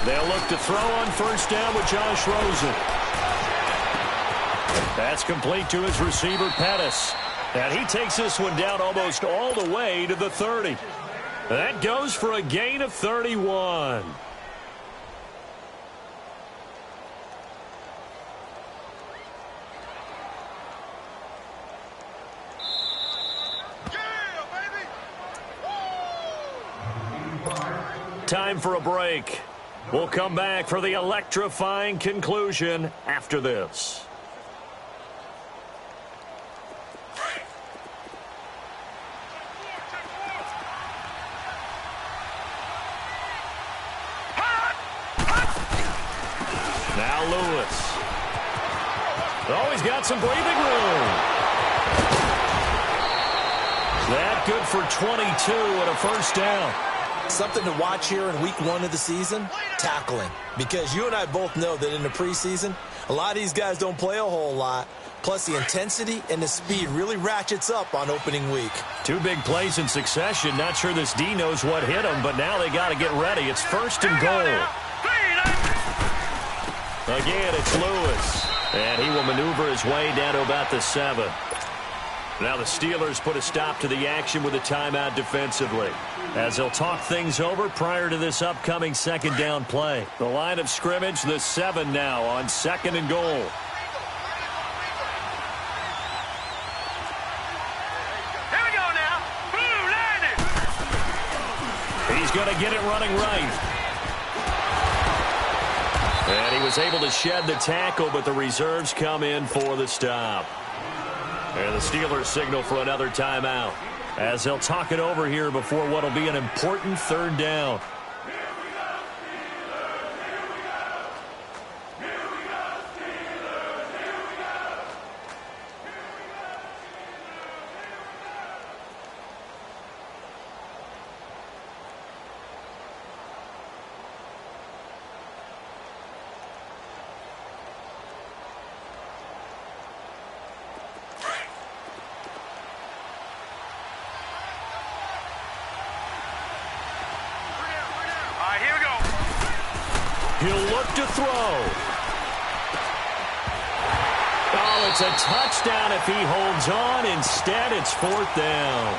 They'll look to throw on 1st down with Josh Rosen. That's complete to his receiver, Pettis. And he takes this one down almost all the way to the 30. That goes for a gain of 31. Time for a break. We'll come back for the electrifying conclusion after this. Now Lewis. Oh, he's got some breathing room. That good for 22 and a 1st down. Something to watch here in week 1 of the season, tackling. Because you and I both know that in the preseason, a lot of these guys don't play a whole lot. Plus, the intensity and the speed really ratchets up on opening week. 2 big plays in succession. Not sure this D knows what hit them, but now they got to get ready. It's 1st and goal. Again, it's Lewis. And he will maneuver his way down to about the 7. Now the Steelers put a stop to the action with a timeout defensively, as they'll talk things over prior to this upcoming second down play. The line of scrimmage, the 7 now on 2nd and goal. Here we go now. Blue landed. He's going to get it running right. And he was able to shed the tackle, but the reserves come in for the stop. And the Steelers signal for another timeout, as they'll talk it over here before what will be an important 3rd down. He'll look to throw. Oh, it's a touchdown if he holds on. Instead, it's 4th down.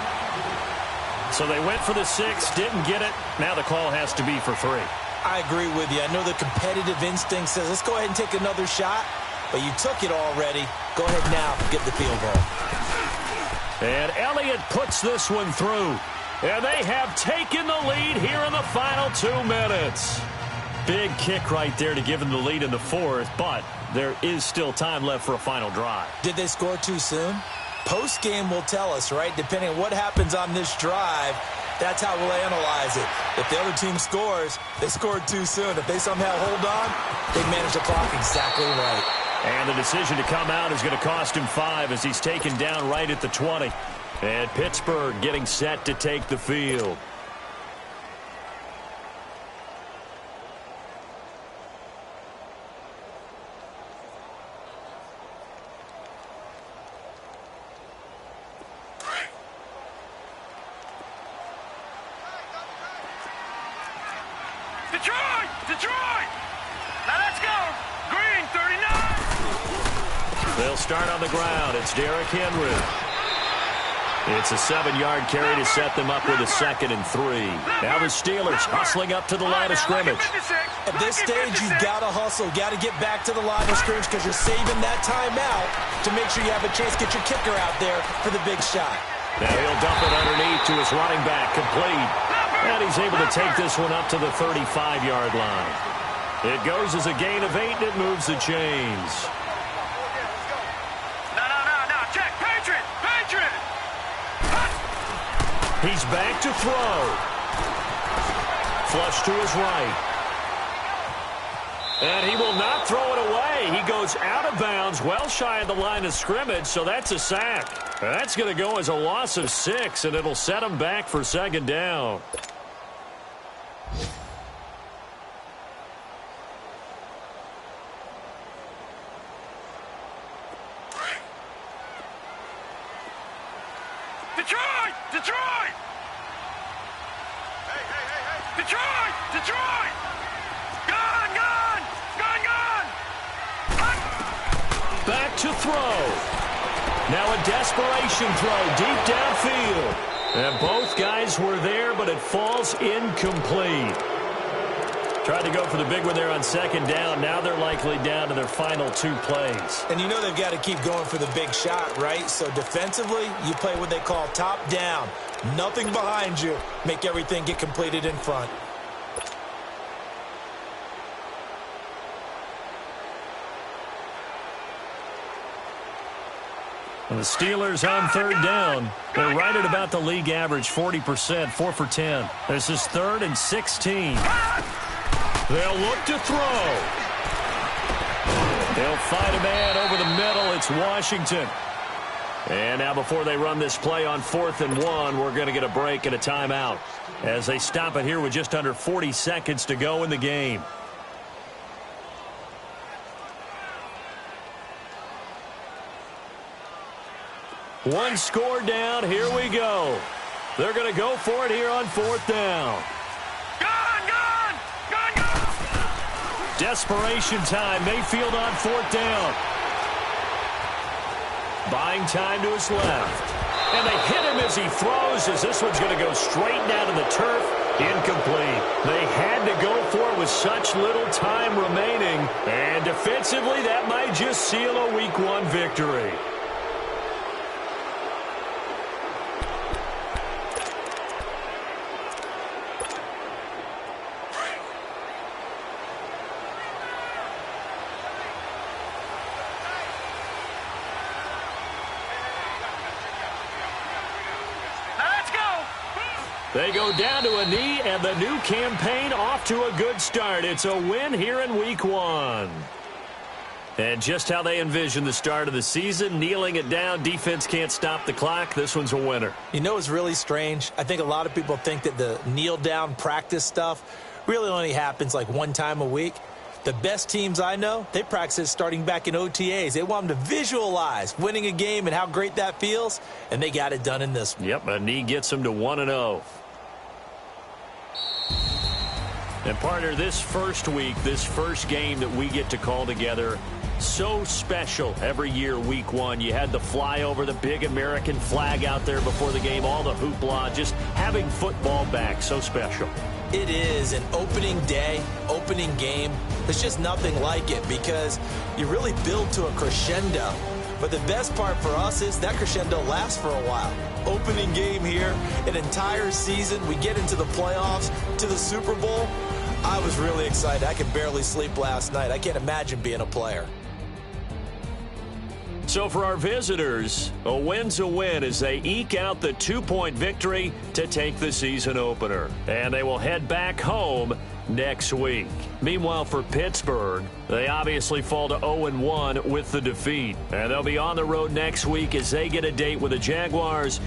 So they went for the 6, didn't get it. Now the call has to be for 3. I agree with you. I know the competitive instinct says, let's go ahead and take another shot. But you took it already. Go ahead now, get the field goal. And Elliott puts this one through. And they have taken the lead here in the final 2 minutes. Big kick right there to give them the lead in the 4th, but there is still time left for a final drive. Did they score too soon? Post-game will tell us, right? Depending on what happens on this drive, that's how we'll analyze it. If the other team scores, they scored too soon. If they somehow hold on, they manage the clock exactly right. And the decision to come out is going to cost him 5 as he's taken down right at the 20. And Pittsburgh getting set to take the field. Detroit! Now let's go! Green, 39! They'll start on the ground. It's Derrick Henry. It's a 7-yard carry to set them up with a 2nd and 3. Now the Steelers hustling up to the line of scrimmage. At this stage, you've got to hustle. Got to get back to the line of scrimmage because you're saving that timeout to make sure you have a chance to get your kicker out there for the big shot. Now he'll dump it underneath to his running back, complete. And he's able to take this one up to the 35-yard line. It goes as a gain of 8, and it moves the chains. No. Check. Patriot! He's back to throw. Flush to his right. And he will not throw it away. He goes out of bounds, well shy of the line of scrimmage, so that's a sack. That's going to go as a loss of 6, and it'll set him back for 2nd down. Detroit! Detroit! Gone! Back to throw. Now a desperation throw deep downfield. And both guys were there, but it falls incomplete. Tried to go for the big one there on 2nd down. Now they're likely down to their final 2 plays. And you know they've got to keep going for the big shot, right? So defensively, you play what they call top down. Nothing behind you. Make everything get completed in front. And the Steelers on 3rd down. They're right at about the league average, 40%, 4 for 10. This is 3rd and 16. They'll look to throw. They'll fight a man over the middle. It's Washington. And now before they run this play on 4th and 1, we're going to get a break and a timeout as they stop it here with just under 40 seconds to go in the game. One score down. Here we go. They're going to go for it here on 4th down. Gone! Desperation time. Mayfield on 4th down. Buying time to his left. And they hit him as he throws, as this one's going to go straight down to the turf. Incomplete. They had to go for it with such little time remaining. And defensively, that might just seal a Week 1 victory. They go down to a knee, and the new campaign off to a good start. It's a win here in Week 1. And just how they envision the start of the season, kneeling it down, defense can't stop the clock. This one's a winner. You know what's really strange? I think a lot of people think that the kneel-down practice stuff really only happens like one time a week. The best teams I know, they practice it starting back in OTAs. They want them to visualize winning a game and how great that feels, and they got it done in this one. Yep, a knee gets them to 1-0. And partner, this first week, this first game that we get to call together, so special every year, Week 1. You had the flyover, the big American flag out there before the game, all the hoopla, just having football back, so special. It is an opening day, opening game. There's just nothing like it because you really build to a crescendo. But the best part for us is that crescendo lasts for a while. Opening game here, an entire season. We get into the playoffs, to the Super Bowl. I was really excited. I could barely sleep last night. I can't imagine being a player. So for our visitors, a win's a win as they eke out the 2-point victory to take the season opener. And they will head back home next week. Meanwhile, for Pittsburgh, they obviously fall to 0-1 with the defeat. And they'll be on the road next week as they get a date with the Jaguars.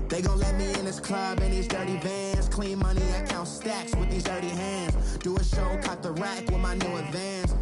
They gon' let me in this club in these dirty vans. Clean money, I count stacks with these dirty hands. Do a show, cop the rack with my new advance.